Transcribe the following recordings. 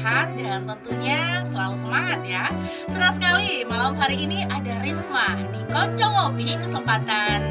sehat dan tentunya selalu semangat ya. Senang sekali malam hari ini ada Risma di Konco Ngopi kesempatan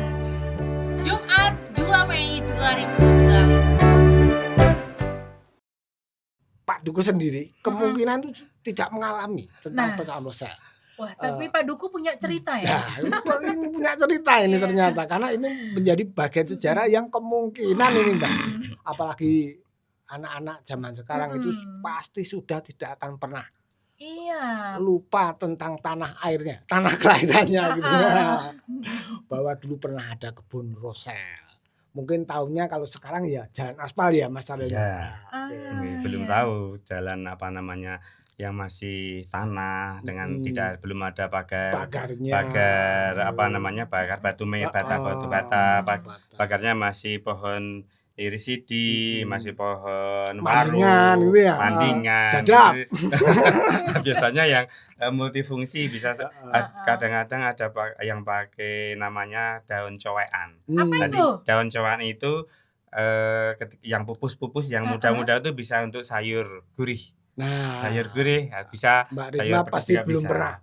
Jumat 2 Mei 2025. Pak Duku sendiri kemungkinan itu tidak mengalami tentang persoalan sel. Wah, tapi Pak Duku punya cerita ya? Ini punya cerita ini ternyata, karena ini menjadi bagian sejarah yang kemungkinan ini Mbak, apalagi anak-anak zaman sekarang itu pasti sudah tidak akan pernah lupa tentang tanah airnya, tanah kelahirannya gitu. Bahwa dulu pernah ada kebun rosel. Mungkin tahunnya kalau sekarang ya jalan aspal ya Mas Taryo. Ya, belum tahu jalan apa namanya yang masih tanah dengan belum ada pagar apa namanya pagar batu bata, pagarnya masih pohon irisidi, masih pohon waru, mandingan, dadap. Biasanya yang multifungsi bisa kadang-kadang ada yang pakai namanya daun cowean. Apa itu? Daun cowean itu yang pupus-pupus yang muda-muda itu bisa untuk sayur gurih. Nah, sayur gurih bisa. Mbak Risma pasti belum pernah.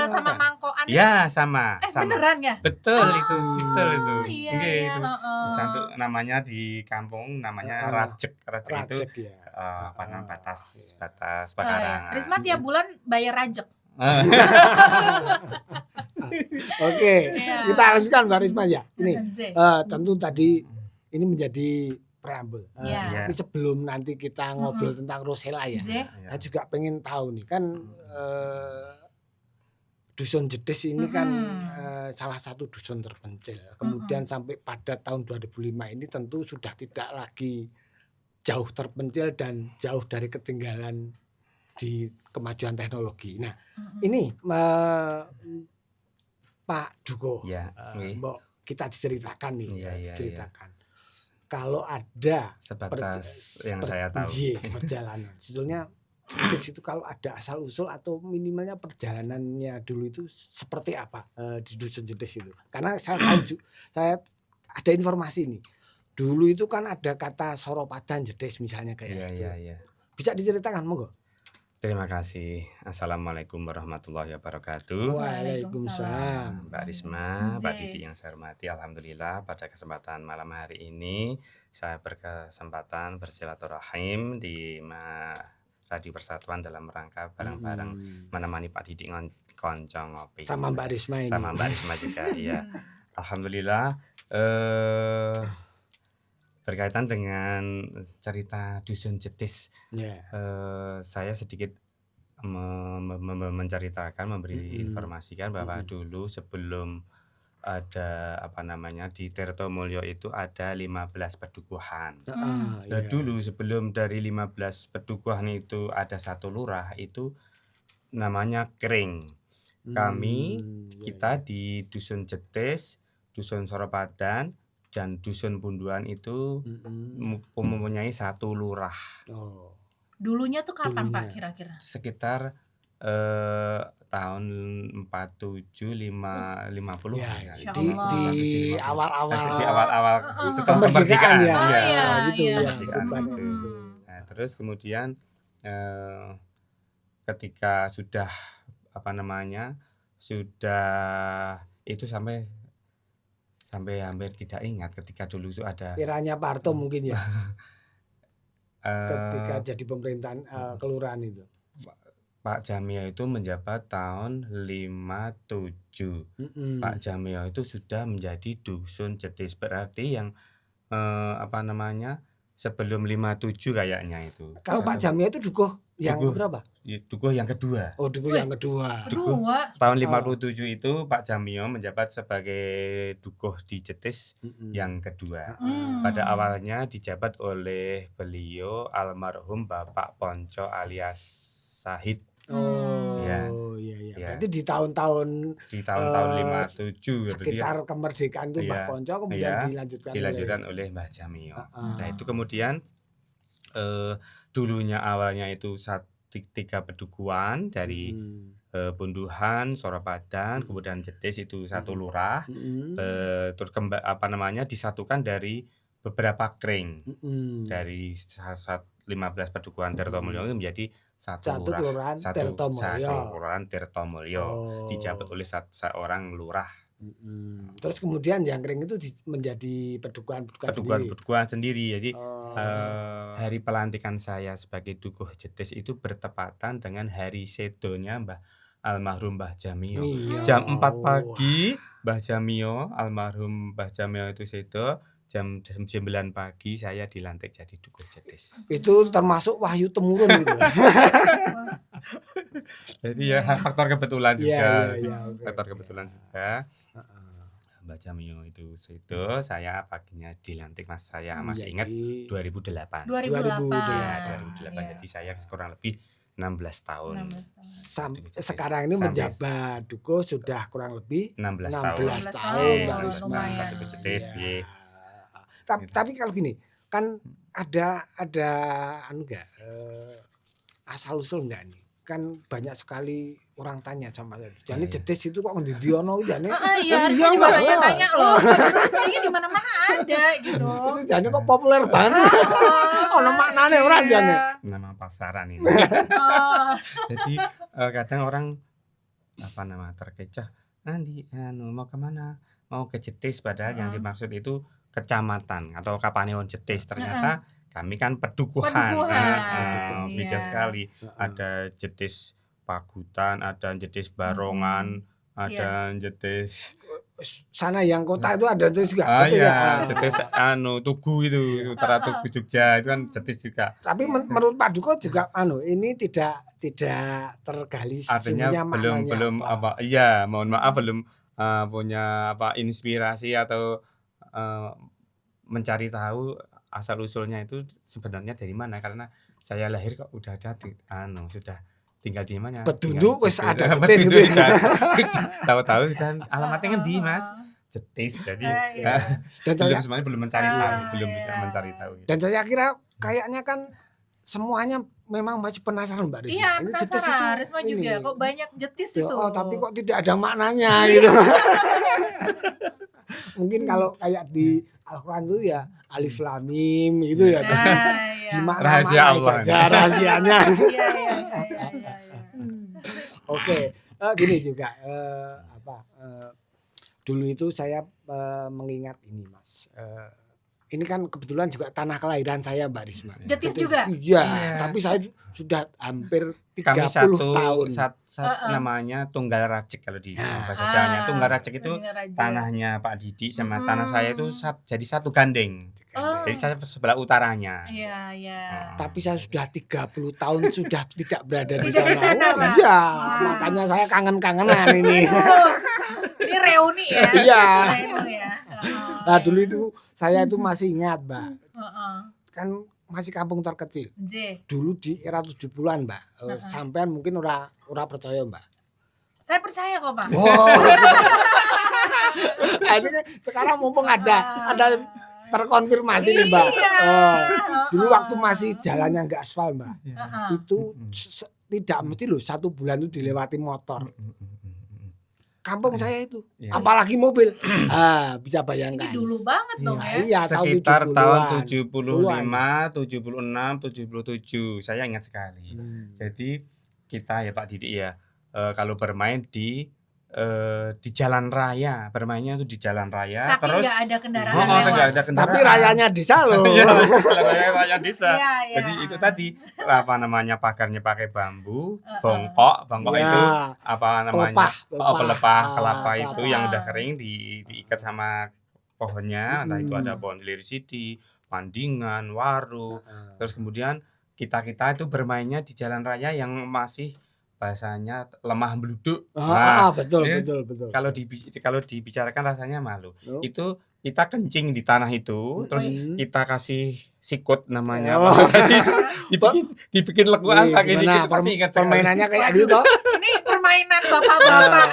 Sama mangkokan. Ya, sama. Beneran ya? Betul itu, betul itu. Iya. Bisa untuk namanya di kampung namanya rajek itu ya. apa namanya batas pekarangan. Risma tiap bulan bayar rajek. Oke, kita lanjutkan Mbak Risma ya. Ini tentu tadi ini menjadi preambel. Tapi sebelum nanti kita ngobrol tentang Rosella ya, saya juga pengen tahu nih kan Dusun Jedes ini kan salah satu dusun terpencil. Kemudian sampai pada tahun 2005 ini tentu sudah tidak lagi jauh terpencil dan jauh dari ketinggalan di kemajuan teknologi. Nah, ini Pak Duko, Mbok kita diceritakan nih, ceritakan. Kalau ada sebatas yang saya tahu perjalanan, sebetulnya Jedes itu kalau ada asal usul atau minimalnya perjalanannya dulu itu seperti apa di Dusun Jedes itu? Karena saya tahu, saya ada informasi nih. Dulu itu kan ada kata Soropadan Jedes misalnya kayak gitu. Bisa diceritakan monggo? Terima kasih. Assalamualaikum warahmatullahi wabarakatuh. Waalaikumsalam. Mbak Risma, Mbak Didi yang saya hormati, alhamdulillah pada kesempatan malam hari ini saya berkesempatan bersilaturahim di Radio Persatuan dalam rangka bareng-bareng menemani Pak Didi Konco Ngopi. Sama Mbak Risma ini. Sama Mbak Risma juga, ya. Alhamdulillah. Berkaitan dengan cerita Dusun Jedes, saya sedikit menceritakan, memberi informasikan bahwa dulu sebelum ada apa namanya di Tirtomulyo itu ada 15 pedukuhan. Dulu sebelum dari 15 pedukuhan itu ada satu lurah itu namanya Kering. Kita di Dusun Jedes, Dusun Soropadan dan Dusun Punduan itu mempunyai satu lurah. Dulunya tuh kapan Pak kira-kira? Sekitar tahun 47-50 ya. Di awal-awal setelah kemerdekaan ya. Nah, terus kemudian ketika sudah apa namanya sudah itu sampai hampir tidak ingat ketika dulu itu ada kiranya Pak Harto mungkin ya ketika jadi pemerintahan kelurahan itu Pak Jamio itu menjabat tahun 57. Pak Jamio itu sudah menjadi Dusun Jedes, berarti yang apa namanya sebelum 57 kayaknya itu. Kalau Pak Jamio itu dukuh yang berapa? Dukuh yang kedua. Dukuh yang kedua. Tahun 57 itu Pak Jamio menjabat sebagai dukuh di Jedes yang kedua. Pada awalnya dijabat oleh beliau almarhum Bapak Ponco alias Sahid. Iya. Berarti di tahun-tahun 57 sekitar kemerdekaan itu Mbah Ponco kemudian dilanjutkan oleh Mbah Jamio. Nah, itu kemudian dulunya awalnya itu 3 pedukuhan dari Punduhan, Soropadan, kemudian Jedes itu satu lurah. Terus apa namanya disatukan dari beberapa kering. Dari 15 Pedukuhan Tirtomulyo itu menjadi satu Satu kelurahan Tirtomulyo. kelurahan Tirtomulyo, dijabat oleh seorang lurah. Terus kemudian Jangkring itu menjadi pedukuhan sendiri. Pedukuhan sendiri. Jadi Oh. hari pelantikan saya sebagai Dukuh Jetis itu bertepatan dengan hari sedonya almarhum Mbah Jamio. Iya. Jam 4 pagi Mbah Jamio, almarhum Mbah Jamio itu sedo, jam 9 pagi saya dilantik jadi Dukuh Jetis. Itu termasuk wahyu temurun gitu. Jadi ya faktor kebetulan juga. Iya, oke. Faktor kebetulan juga. Mbah Jamio itu sedo, saya paginya dilantik Mas. Saya masih ingat 2008. 2008. Ya, 2008. Iya. Jadi saya kurang lebih 16 tahun. 16 tahun. Sekarang ini menjabat Dukuh sudah kurang lebih 16 16 tahun. tahun Mbak Oh, Risma. lumayan. Dukuh Jetis, Iya. ye. Tapi kalau gini, kan ada anu enggak asal usul enggak nih? Kan banyak sekali orang tanya sama saya. Jane Iya. Jetis itu kok ngendi ono jane? Iya, harusnya juga Mbak. tanya-tanya loh. Rasanya di mana-mana ada gitu. Itu jane kok populer banget. Ono maknane ora jane? Nama pasaran ini. Oh. Jadi kadang orang terkecoh, nanti mau kemana? Mau ke Jetis, padahal yang dimaksud itu kecamatan atau Kapanewon Jetis. Ternyata kami kan pedukuhan. Pedukuhan. Beda Iya. sekali. Ada Jetis Pagutan, ada Jetis Barongan, ada Jetis Sana yang kota itu ada itu juga. Jetis iya, ya? Jetis Tugu itu, Utara Tugu Jogja itu kan Jetis juga. Tapi menurut Pak Dukuh juga ini tidak tergali Artinya sesungguhnya maknanya belum iya, mohon maaf belum punya inspirasi atau mencari tahu asal usulnya itu sebenarnya dari mana, karena saya lahir kok udah ada sudah tinggal di mana, Bedunduk tinggal wis di situ. ada Jetis Bedunduk gitu. sudah. Tahu-tahu sudah alamatnya kan di Mas Jetis. Jadi Iya. Dan saya semuanya belum mencari tahu, belum bisa iya. mencari tahu. Dan saya kira kayaknya kan semuanya memang masih penasaran Mbak Risma. Iya, Ini Jetis itu penasaran. Risma ini. juga kok banyak Jetis Ya, itu. tapi kok tidak ada maknanya gitu. Mungkin kalau kayak di Al-Quran itu ya Alif Lam Mim gitu ya. Nah, iya. Di makna Rahasia Allah. saja rahasianya. Iya. Oke, gini juga dulu itu saya mengingat ini Mas. Ini kan kebetulan juga tanah kelahiran saya Mbak Risma. Jetis juga? Iya, Iya. tapi saya sudah hampir 30 Kami tahun. namanya Tunggal Racik kalau di bahasa Ah, Jawanya. Tunggal Racik itu Tunggal Racik. tanahnya Pak Didi sama tanah saya itu jadi satu gandeng. Oh. Jadi saya sebelah utaranya. Iya. Tapi saya sudah 30 tahun sudah tidak berada di Tidak di sana. sana, Pak. Iya, Wah. makanya saya kangen-kangenan ini. Ini reuni ya. Iya. Reuni ya. Nah, dulu itu saya itu masih ingat, Mbak. Heeh. Kan masih kampung terkecil. J. Dulu di era 70-an, Mbak. Sampean mungkin ora percaya, Mbak. Saya percaya kok, Pak. Oh. Nah, ini kan sekarang mumpung ada terkonfirmasi nih, Mbak. Oh. Dulu waktu masih jalannya enggak aspal, Mbak. Heeh. Itu tidak mesti loh 1 bulan itu dilewati motor. Kampung saya itu, Iya. apalagi mobil. Bisa bayangkan. Ini dulu banget dong ya. Iya, Sekitar tahun 70-an. 75, 76, 77. Saya ingat sekali. Jadi kita ya Pak Didi ya, kalau bermain di jalan raya, bermainnya itu di jalan raya. Saking terus nggak ada kendaraan nggak lewat. ada kendaraan. Tapi rayanya desa loh. Iya, jalan raya desa. Iya, iya. Jadi itu tadi pagarnya pakai bambu, bongkok Iya. itu apa namanya? Pelepah. Pelepah kelapa kelapa. itu yang udah kering diikat sama pohonnya, entah itu ada pohon lirisidi, pandingan, waru. Terus kemudian kita itu bermainnya di jalan raya yang masih bahasanya lemah beluduk. Betul. Kalau dibicarakan rasanya malu. Oh. Itu kita kencing di tanah itu, terus kita kasih sikut namanya. Oh. dibikin lekuan pakai sikut, pasti ingat sekali. permainannya kayak gitu toh. Ini permainan bapak-bapak.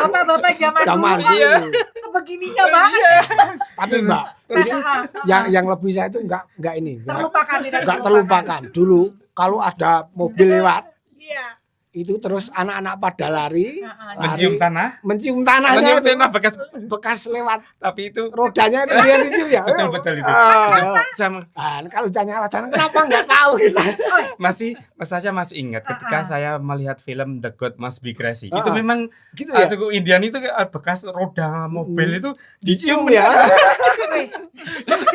Bapak-bapak zaman Zaman dulu dulu. sebegininya banget. Tapi Mbak, ini yang lebih saya itu enggak ini. Terlupakan, tidak Enggak terlupakan. Dulu kalau ada mobil lewat Iya. Itu terus anak-anak pada lari, Mencium tanah, mencium tanahnya mencium itu, tanah bekas lewat tapi itu rodanya itu dia dicium ya. betul itu. Sama Kalau ditanya alasan kenapa nggak tahu kita. saya masih ingat ketika saya melihat film The God Must Be Crazy. Itu Ah, memang gitu ya. suku Indian itu bekas roda mobil itu Dicium dicium ya.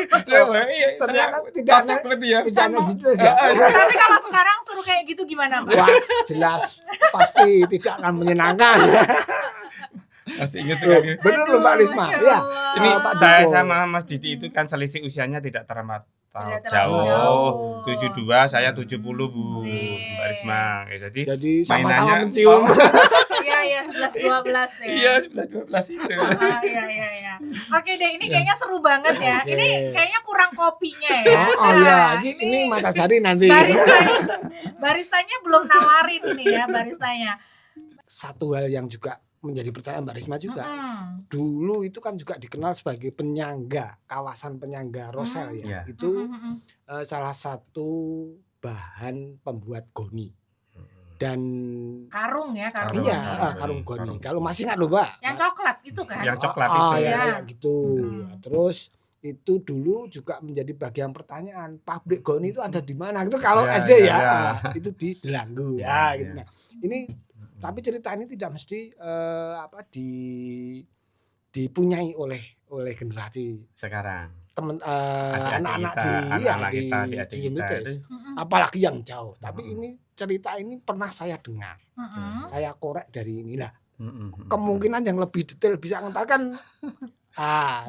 Ternyata Ternyata tidak cocok berarti ya. Tidak analitis ya. Tapi kalau sekarang suruh kayak gitu gimana, Mbak? Wah, jelas pasti tidak akan menyenangkan. Masih ingat sekali. Benar loh Mbak Risma. Masya Ya. Allah. Ini Pak saya Diko. sama Mas Didi itu kan selisih usianya tidak teramat Tidak terlalu jauh. jauh. 72, saya 70, Bu. Sip. Mbak Risma. Ya, Jadi sama-sama mainannya- mencium. Iya, iya, 11-12 ya. Iya, 11-12 itu. Iya. Oke deh, ini kayaknya seru banget ya. Oke. Ini kayaknya kurang kopinya ya. Oh iya, Nah, ini Mata Sari nanti. baristanya belum nawarin ini ya, baristanya. Satu hal yang juga menjadi pertanyaan Mbak Risma juga. Mm-mm. Dulu itu kan juga dikenal sebagai penyangga, kawasan penyangga Rosel ya. Iya. Itu Mm-mm. salah satu bahan pembuat goni. Dan Karung ya, karung. iya, Karung. karung goni. Karung. Kalau masih ingat loh, Mbak. Yang coklat itu kan? Yang coklat Ah, itu. ya, ya. kayak gitu. Hmm. Terus itu dulu juga menjadi bagian pertanyaan, pabrik goni itu ada di mana? Itu kalau Ya, SD ya, ya, ya. itu di Delanggu Ya, ya, ya. gitu. Nah, ini tapi cerita ini tidak mesti dipunyai oleh generasi Sekarang. teman Adik-adik anak-anak kita, di anak-anak di kita, adik-adik Zoom kita itu, itu. Mm-mm. apalagi yang jauh. Tapi ini cerita ini pernah saya dengar, Mm-mm. saya korek dari inilah. Mm-mm. Kemungkinan yang lebih detail bisa mengatakan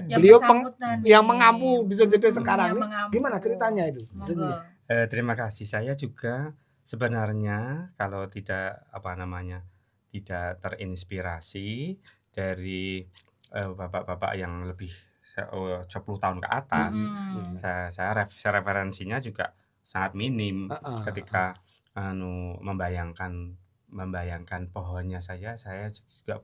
Yang beliau bersangkutan yang nih. mengampu di Sonjede sekarang Yang ini. mengampu. Gimana ceritanya itu? Monggo. Terima kasih. Saya juga sebenarnya kalau tidak tidak terinspirasi dari bapak-bapak yang lebih 10 tahun ke atas. Mm-mm. Saya referensinya juga sangat minim ketika membayangkan pohonnya saya juga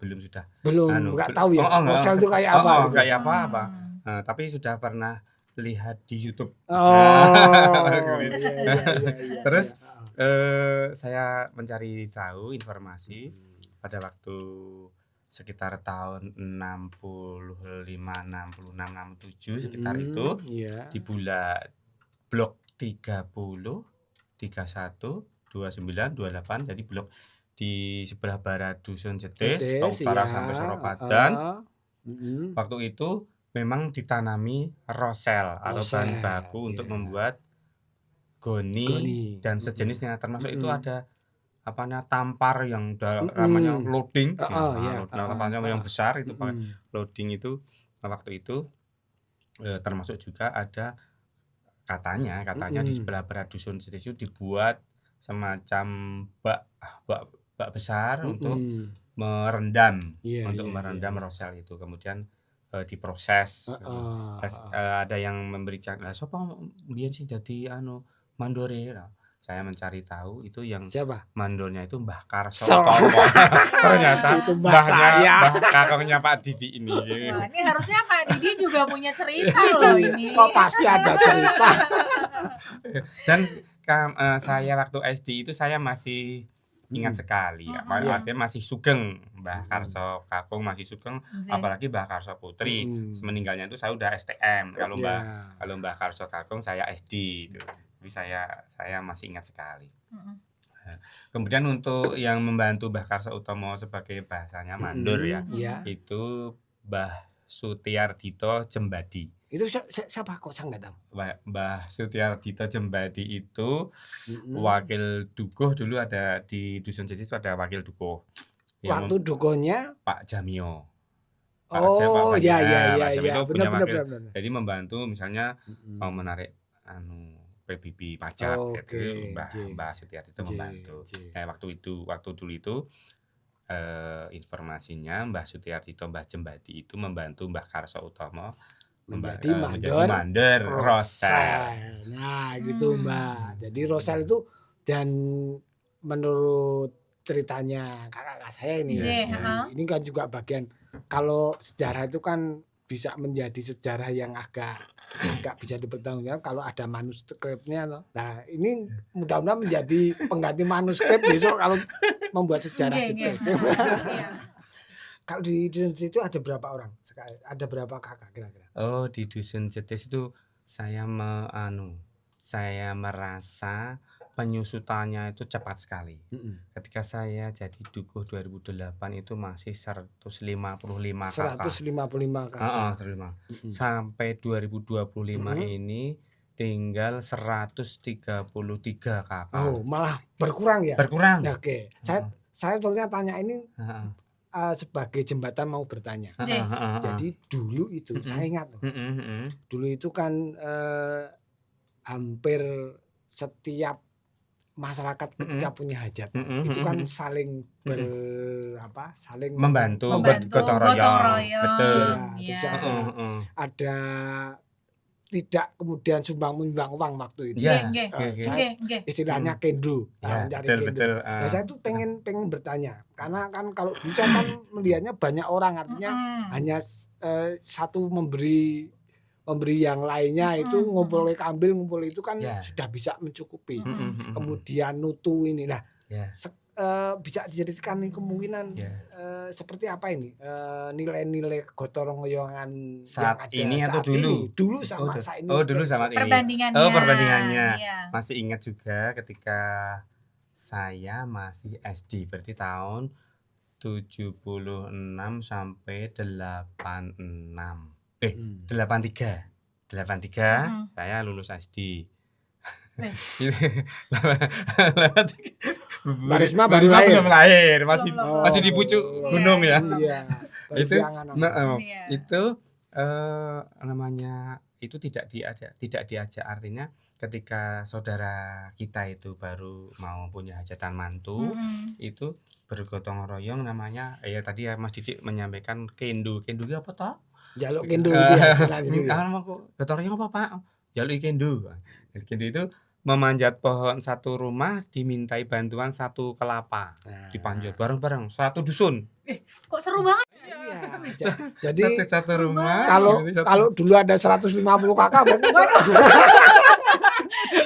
Belum nggak tahu ya. nggak. Rosel itu kayak apa? gitu. Kayak apa. Mm. Tapi sudah pernah lihat di YouTube. Oh. Gitu. Iya. Terus, saya mencari tahu informasi pada waktu sekitar tahun 65, 66, 67 sekitar itu Iya. di blok 30, 31, 29, 28 jadi blok di sebelah barat Dusun Jedes, ke utara ya. sampai Soropadan. Mm-mm. Waktu itu memang ditanami rosel atau Rosel, bahan baku untuk iya. membuat goni dan sejenisnya, termasuk itu ada tampar yang namanya loading, iya. tampaknya yang besar itu pakai Mm-mm. loading itu. Waktu itu termasuk juga ada katanya di sebelah barat Dusun Jedes itu dibuat semacam bak besar untuk merendam Iya, untuk iya, merendam iya. rosel itu, kemudian diproses. Ada yang memberikan sopo mbiyen sih dadi mandore. Saya mencari tahu itu yang Siapa? mandornya itu Mbah Karso So. Utomo. Ternyata Itu mbah saya. Mbah kakongnya Pak Didi ini. Wah, ini harusnya Pak Didi juga punya cerita loh ini. Oh, pasti ada cerita. Dan saya waktu SD itu saya masih ingat sekali ya. Artinya masih sugeng Mbah Karso Kakung, masih sugeng, apalagi Mbah Karso Putri. Meninggalnya itu saya udah STM. Kalau Mbah Karso Kakung saya SD itu. Jadi saya masih ingat sekali. Kemudian untuk yang membantu Mbah Karso Utomo sebagai bahasanya mandor ya, Iya. itu Mbah Sutiardito Jembadi. Itu siapa kok saya nggak tahu. Mbah Sutiardito Jembadi itu wakil dukuh, dulu ada di Dusun Jedes itu ada wakil dukuh. Waktu dukonya Pak Jamio. Oh iya Pak Jamio itu punya wakil. benar. Jadi membantu misalnya mau menarik PBB pajak gitu, Mbah Sutiardito membantu. Nah, waktu dulu itu informasinya Mbah Sutiardito Mbah Jembadi itu membantu Mbah Karso Utomo menjadi mandor rosel. Nah, gitu Mbak. Jadi rosel itu, dan menurut ceritanya kakak saya ini, ini kan juga bagian, kalau sejarah itu kan bisa menjadi sejarah yang agak bisa dipertanggungjawabkan kalau ada manuskripnya loh. Nah, ini mudah-mudahan menjadi pengganti manuskrip besok kalau membuat sejarah Nggih, nggih. Jetis. Iya. Kalau di dusun itu ada berapa orang? Ada berapa kakak kira-kira? Oh, di dusun Jetis itu saya saya merasa penyusutannya itu cepat sekali. Ketika saya jadi dukuh 2008 itu masih 155 kakak. 155 kakak. 155. Sampai 2025 ini tinggal 133 kakak. Oh, malah berkurang ya? Berkurang. Ya, oke. Saya sebetulnya tanya ini sebagai jembatan mau bertanya. Jadi dulu itu saya ingat loh. Dulu itu kan hampir setiap masyarakat ketika punya hajat itu kan saling saling membantu gotong royong. Betul. Ya, terus Iya. ada tidak kemudian sumbang-menyumbang uang waktu itu. Ya, Saya istilahnya kendo. Ya, mencari betul, kendo. betul. Nah, saya tuh pengen bertanya karena kan kalau bisa kan melihatnya banyak orang, artinya hanya satu memberi yang lainnya itu ngumpul kambil, ngumpul itu kan Ya. sudah bisa mencukupi. Mm-mm. Kemudian nutu ini, nah Ya. bisa dijadikan kemungkinan Ya. seperti apa ini nilai-nilai gotong royongan Saat yang ada ini atau saat dulu? ini? Dulu sama saat ini. Oh, dulu sama ini. Perbandingannya. Oh, perbandingannya. Iya. Masih ingat juga ketika saya masih SD, berarti tahun 76 sampai 86. 83. 83 saya lulus SD. Barisma baru lahir. Belum lahir, masih Belum. masih di pucuk gunung ya. Iya. Itu Iya. itu namanya itu tidak diajak, artinya ketika saudara kita itu baru mau punya hajatan mantu itu bergotong royong, namanya tadi ya Mas Didik menyampaikan kendo itu apa toh? Jaluk kendo itu ya istilah itu ya. Mau gotong royong apa Pak? Jaluk kendo. Kendo itu memanjat pohon satu rumah, dimintai bantuan satu kelapa, dipanjat bareng-bareng satu dusun. Kok seru banget? Iya. Jadi Satu rumah. kalau dulu ada 150 kakak berarti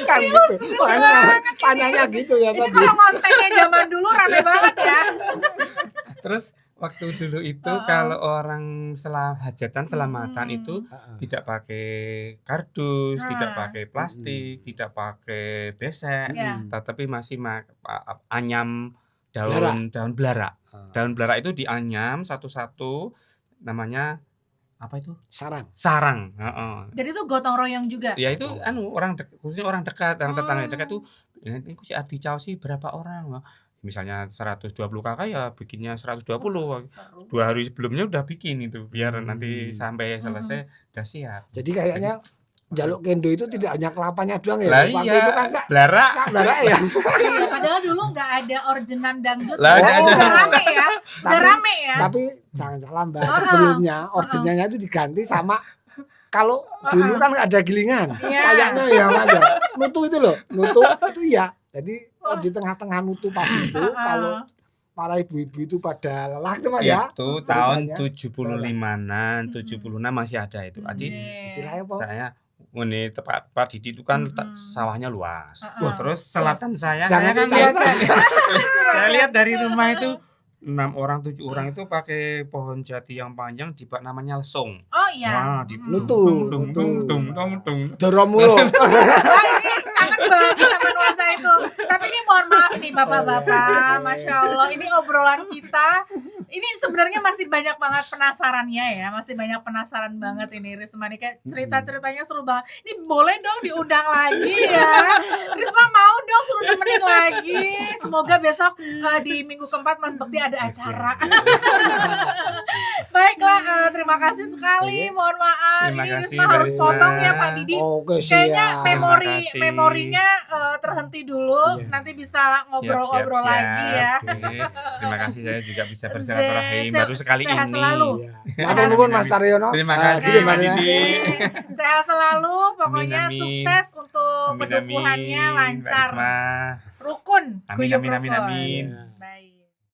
kan gitu. Makanya tanyanya gitu ya Ini tadi. kalau kontennya zaman dulu rame banget ya. Terus waktu dulu itu kalau orang hajatan selamatan itu tidak pakai kardus, tidak pakai plastik, tidak pakai besek, Iya. tetapi masih anyam daun belara. Daun belara itu dianyam satu-satu, namanya apa itu? Sarang. Jadi itu gotong royong juga. Ya itu khususnya orang dekat, orang tetangga dekat tuh, ini si Adi Chao sih berapa orang? Misalnya 120 kakak ya bikinnya 120. 2 hari sebelumnya udah bikin itu biar nanti sampai selesai udah siap. Jadi kayaknya jaluk kendo itu tidak hanya kelapanya doang ya. Lah Waktu iya, itu kan belara. belara ya. Iya, padahal dulu nggak ada ordenan dangdut. Lah, Oh, ada. udah rame ya. Udah rame ya. Tapi jangan salah Mbak, sebelumnya ordernya itu diganti sama kalau dulu kan ada gilingan. Iya. Kayaknya ya aja. Nutu itu loh. Nutu itu ya. Jadi di tengah-tengah nutu pagi itu kalau para ibu-ibu itu pada lelah itu Mas ya. Itu tahun 75-an, 76 masih ada itu. Jadi Istilahnya apa? saya ini tepat Pak Didi itu kan sawahnya luas. Wah, Terus selatan saya Jangan kan dicatat. saya lihat dari rumah itu 6 orang 7 orang itu pakai pohon jati yang panjang dibuat namanya lesung. Oh iya. Wah, Nutu. Doromulo. Wah, ini kangen banget sama nuansa itu. Tapi ini mohon maaf nih bapak-bapak, Masya Allah, ini obrolan kita. Ini sebenarnya masih banyak banget penasarannya ya, masih banyak penasaran banget ini Risma nih, kayak cerita-ceritanya seru banget. Ini boleh dong diundang lagi ya. Risma mau dong suruh nemenin lagi. Semoga besok di minggu keempat Mas Bekti ada acara. Baiklah, terima kasih sekali. Mohon maaf, Terima ini kasih, Risma Mbak harus Risma. potong ya Pak Didi. Oke, Kayaknya siap. Terima kasih. memorinya terhenti dulu, Iya. nanti bisa ngobrol-ngobrol Siap. lagi ya. Oke. Terima kasih, saya juga bisa bersilaturahim baru sekali sehat ini. selalu. Iya. Matur nuwun Mas Taryono. Terima kasih, Gini, Mbak Mbak ya. Didi. Sehat selalu, pokoknya Amin, amin. sukses untuk Amin, penubuhannya amin, Mbak lancar, Risma. rukun, Amin, guyub amin, amin, rukun. amin. Iya. Baik.